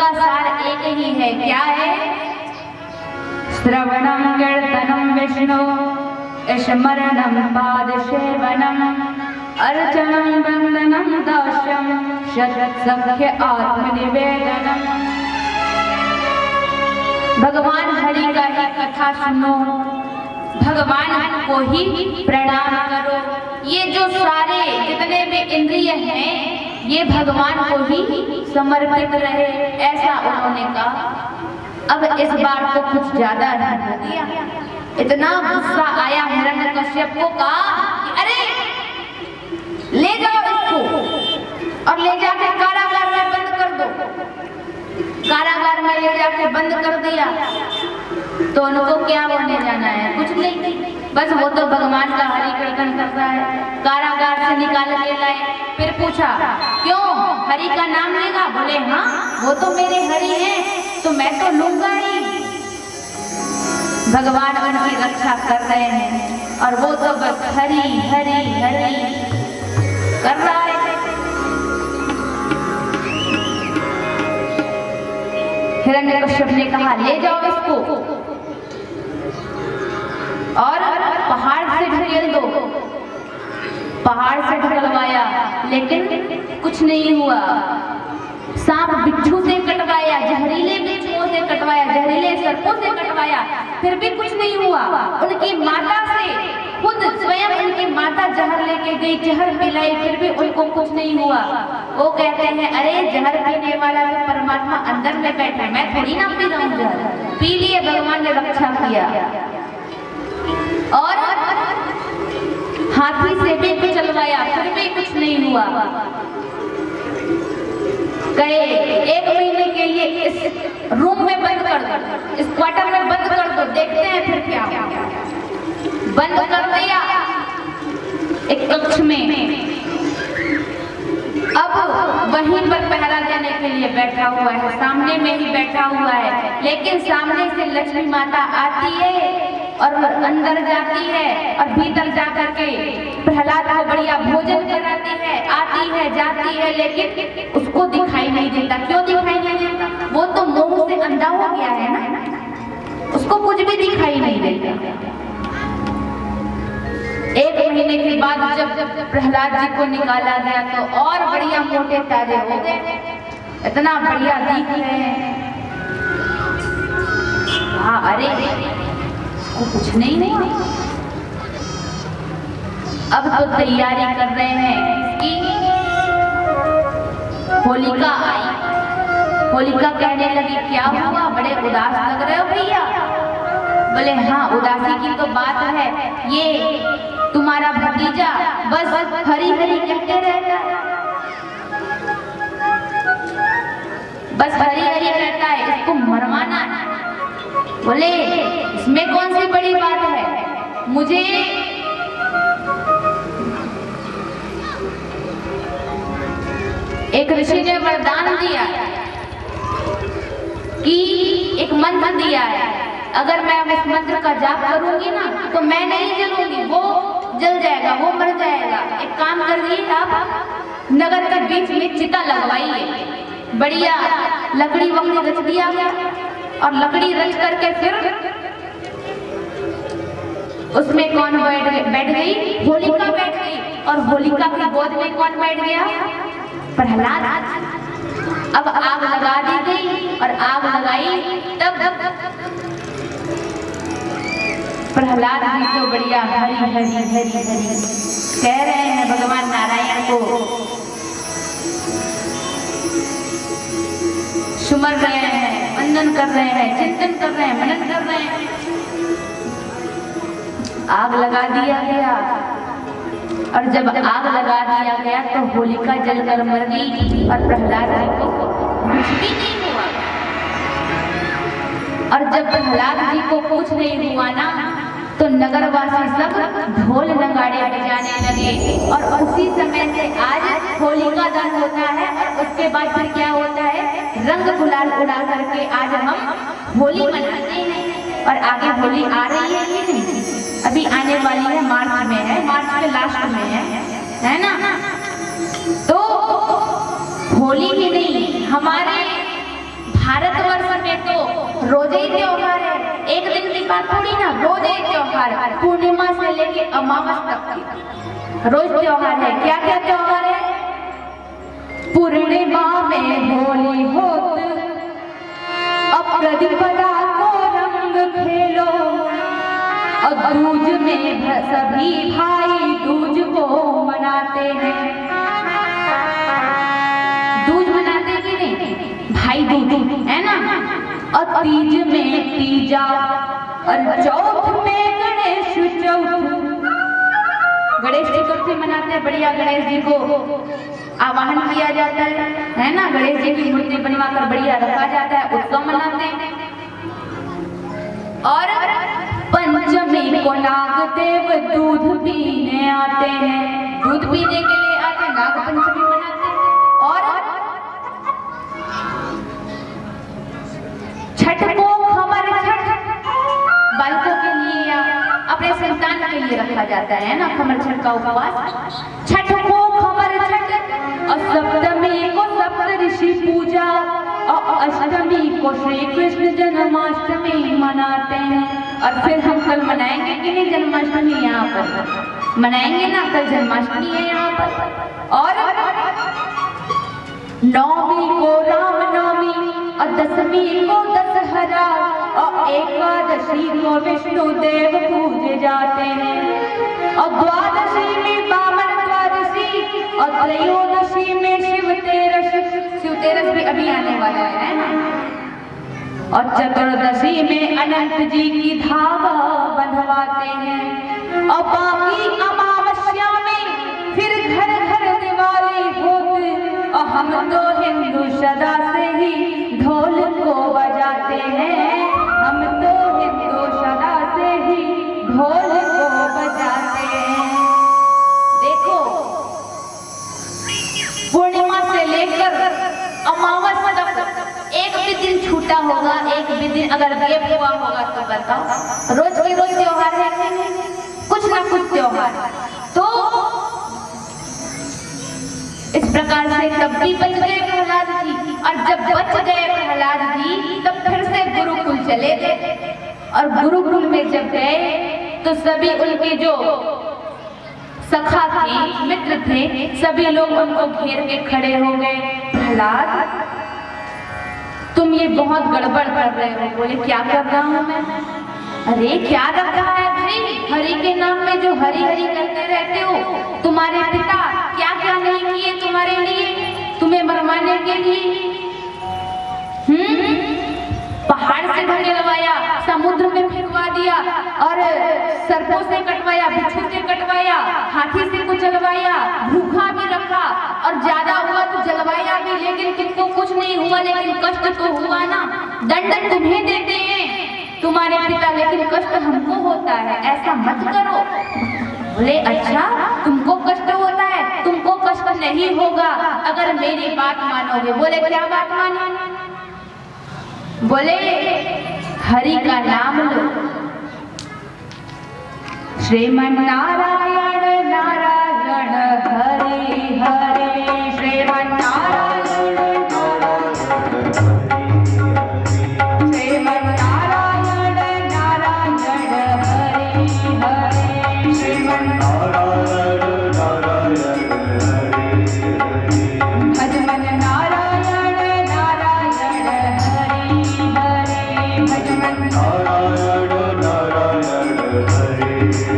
का सार एक ही है, क्या है? श्रवणम कीर्तनम विष्णु स्मरणम पाद सेवनम अर्चनम वंदनम दास्यम सख्य आत्मनिवेदनम। भगवान हरि का ही कथा सुनो, भगवान को ही प्रणाम करो। ये जो सारे जितने भी इंद्रिय हैं ये भगवान को ही समर्पित रहे, ऐसा उन्होंने कहा। अब इस बार तो कुछ ज्यादा ही हो गया, इतना गुस्सा आया हिरण्यकश्यप को, कहा कि अरे ले जाओ इसको और ले जाके कारागार में बंद कर दो। कारागार में ले जाके बंद कर दिया तो उनको क्या होने जाना है? कुछ नहीं, बस वो तो भगवान का हरि कीर्तन करता है। कारागार से निकाल के लाए, फिर पूछा क्यों हरि का नाम लेगा? बोले हाँ वो तो मेरे हरि हैं तो मैं तो लूंगा ही। भगवान उनकी रक्षा कर रहे हैं और वो तो बस हरि हरि हरि कर रहा है। हिरण्यकश्यप ने कहा ले जाओ इसको और पहाड़ से ढकेल दो। पहाड़ से ढकलवाया लेकिन कुछ नहीं हुआ। सांप बिच्छू से कटवाया, जहरीले बिच्छुओं से कटवाया, जहरीले सर्पों से कटवाया, फिर भी कुछ नहीं हुआ। उनकी माता से खुद स्वयं उनकी माता जहर लेके गई, जहर पिलाई, फिर भी उनको कुछ नहीं हुआ। वो कहते हैं अरे जहर पीने वाला तो परमात्मा अंदर में बैठा है, मैं थोड़ी ना पी रहा हूँ जहर। पी लिए, भगवान ने रक्षा किया। और हाथी से भी कुछ चलवाया, फिर भी कुछ नहीं हुआ। गए 1 महीने के लिए इस रूम में बंद कर दो, इस क्वार्टर में बंद कर दो, देखते हैं फिर क्या होगा। बंद कर दिया एक कक्ष में। अब वहीं पर पहरा देने के लिए बैठा हुआ है, सामने में ही बैठा हुआ है। लेकिन सामने से लक्ष्मी माता आती है और अंदर जाती है और भीतर जाकर के प्रहलाद को बढ़िया भोजन कराती है, आती है जाती है, लेकिन उसको दिखाई नहीं देता। क्यों दिखाई नहीं देता? वो तो मोह से अंधा हो गया है ना, उसको कुछ भी दिखाई नहीं देता। 1 महीने के बाद जब प्रहलाद जी को निकाला गया तो और बढ़िया मोटे ताजे हो गए, इतना बढ़िया दिख रहे हैं। हाँ अरे कुछ नहीं हुआ। अब तो तैयारी कर रहे हैं कि होलिका आई। होलिका कहने लगी क्या हुआ, बड़े उदास लग रहे हो भैया? बोले हाँ उदासी की तो बात है, ये तुम्हारा भतीजा बस हरी हरी कहते रहता है, बस हरी हरी कहता है, इसको मरवाना है। बोले इसमें कौन सी बड़ी बात है? मुझे एक ऋषि ने वरदान दिया कि एक मंत्र दिया है, अगर मैं उस मंत्र का जाप करूंगी ना तो मैं नहीं जलूंगी, वो जल जाएगा, वो मर जाएगा। एक काम करिए आप नगर के बीच में चिता लगवाइए, बढ़िया लकड़ी वकड़ी रच दिया गया और लकड़ी रच करके फिर उसमें कौन बैठ गई? होलिका बैठ गई। और होलिका की गोद में कौन बैठ गया? प्रहलाद। अब आग लगा दी गई और आग लगाई तब प्रहलाद जी तो बढ़िया हरी हरी हरी हरी कह रहे हैं भगवान नारायण को, सुमर रहे हैं, वंदन कर रहे हैं, चिंतन कर रहे हैं, मनन कर रहे हैं। आग लगा दिया गया और जब आग लगा दिया गया तो होलिका जलकर मर गई और प्रहलाद जी को कुछ भी नहीं हुआ। और जब प्रहलाद जी को कुछ नहीं हुआ ना तो नगरवासी सब ढोल नगाड़े बजाने लगे और उसी समय से आज होलिका दहन होता है और उसके बाद फिर क्या होता है? रंग गुलाल उड़ा करके आज हम होली मनाते हैं। और आगे होली आ रही है कि नहीं? अभी आने वाली है, मार्च में है, मार्च के लास्ट में है ना? तो होली ही नहीं, हमारे रोज ही त्योहार है, एक दिन की बात थोड़ी ना, रोज ही त्योहार, पूर्णिमा से लेके अमावस तक की रोज त्योहार है। क्या क्या त्योहार है? पूर्णिमा में होली होत, अब प्रतिपदा को रंग खेलो, और दूज में सभी भाई दूज को मनाते हैं। दूज मनाते कि नहीं? भाई दूज है ना। और तीज में तीजा, और चौथ में गणेश चौथ। गणेश चतुर्थी मनाते हैं, बढ़िया गणेश जी को आवाहन किया जाता है ना, गणेश जी की मूर्ति बनवाकर बढ़िया रखा जाता है, उत्सव मनाते हैं। और पंचमी को नागदेव दूध पीने आते हैं, दूध पीने के लिए आते हैं, नाग पंचमी मनाते हैं। और छठ को खबर छठ, बालकों के लिए या अपने संतान के लिए रखा जाता है ना, खबर छठ का उपवास। छठ को खबर छठ, और सप्तमी को सप्तऋषि पूजा, और अष्टमी को श्री कृष्ण जन्माष्टमी मनाते हैं। और फिर हम कल मनाएंगे कि नहीं जन्माष्टमी? यहाँ पर मनाएंगे ना, कल जन्माष्टमी है यहाँ पर। और नौमी को रामनवमी, और दसवीं को दशहरा, और एकादशी को विष्णु देव पूजे जाते हैं। और द्वादशी में बामन द्वादशी, और त्रयोदशी में शिवतेरस, शिवतेरस भी अभी आने वाला है ना। और चतुर्दशी में अनंत जी की धागा बंधवाते हैं। और बाकी अमावस्या में फिर घर घर दिवाली होती, और हम तो हिंदू सदा से ही ढोल को बजाते हैं, हम तो हिंदू सदा से ही ढोल को बजाते हैं। देखो, पूर्णिमा से लेकर अमावस तक एक भी दिन छूटा होगा, एक भी दिन अगर गैप हुआ होगा तो बताओ। रोज के रोज त्योहार है, कुछ ना कुछ त्योहार। तो इस प्रकार से तब भी बच गए प्रहलाद जी, और जब बच गए प्रहलाद जी तब फिर से गुरुकुल चले गए। और गुरुकुल में जब गए तो सभी उनके जो सखा थे, मित्र थे, सभी लोग उनको घेर के खड़े हो गए। प्रहलाद, तुम ये बहुत गड़बड़ कर रहे हो। बोले, क्या कर रहा हूं मैं? अरे क्या रखा है भाई, हरि के नाम में जो हरि हरि करते रहते हो, तुम्हारे पिता क्या क्या नहीं किए तुम्हारे लिए, तुम्हें मरवाने के लिए। पहाड़ से ढकेलवाया, समुद्र में फिरवा दिया, और सर्पों से कटवाया, बिच्छू से कटवाया, हाथी से कुचलवाया, भूखा भी रखा, और ज्यादा हुआ तो जलवाया भी, लेकिन तुमको कुछ नहीं हुआ, लेकिन कष्ट तो हुआ ना। दंड तुम्हें देते हैं तुम्हारे पिता, लेकिन कष्ट हमको होता है, ऐसा मत करो। बोले, अच्छा तुमको कष्ट होता है, तुमको कष्ट नहीं होगा अगर मेरी बात मानोगे। बोले, क्या बात मानो? बोले, हरि का नाम लो, श्रीमन नारायण नारायण हरि हरि, श्रीमन नारायण श्रीमन नारायण नारायण हरि हरि, श्रीमन नारायण नारायण भजमन नारायण नारायण हरि हरि, भजमन नारायण नारायण हरि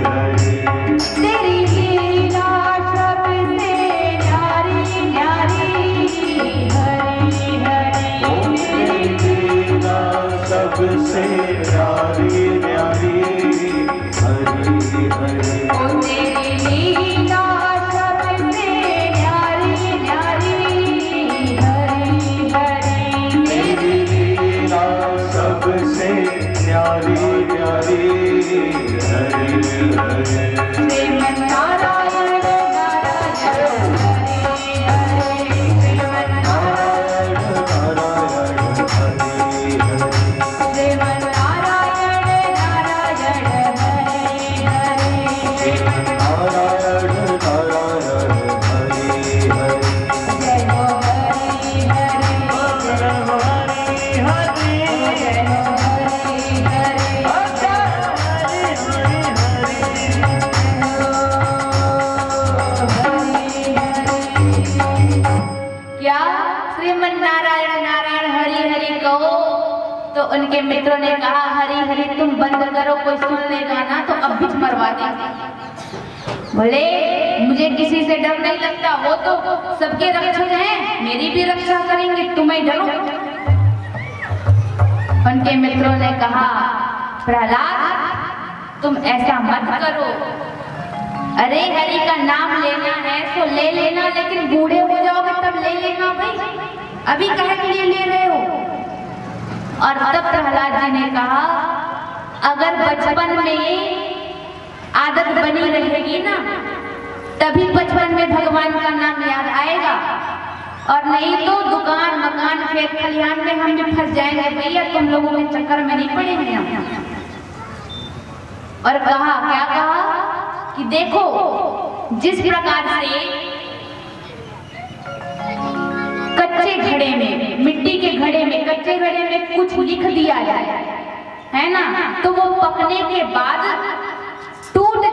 हरि। तेरी लीला शब्द क्या श्रीमन नारायण नारायण हरि हरि कहो। तो उनके मित्रों ने कहा हरि हरि तुम बंद करो, कोई सुन लेगा ना तो अब भी मरवा देंगे। बोले मुझे किसी से डर नहीं लगता, वो तो सबके रक्षक हैं, मेरी भी रक्षा करेंगे, तुम्हें डरो। उनके मित्रों ने कहा प्रहलाद तुम ऐसा मत करो, अरे हरि का नाम लेना है तो ले लेना, लेकिन बूढ़े हो जाओगे तब ले लेना भाई, अभी कहे के लिए ले रहे हो। और तब प्रहलाद जी ने कहा अगर बचपन में आदत बनी रहेगी ना तभी बचपन में भगवान का नाम याद आएगा, और नहीं तो दुकान मकान खेत खलिहान में हम भी फंस जाएंगे भैया, तुम लोगों के चक्कर में नहीं पड़ेंगे हम। और कहा क्या कहा कि देखो जिस प्रकार से कच्चे घड़े में, मिट्टी के घड़े में, कच्चे घड़े में कुछ लिख दिया जाए है ना, तो वो पकने के बाद टूट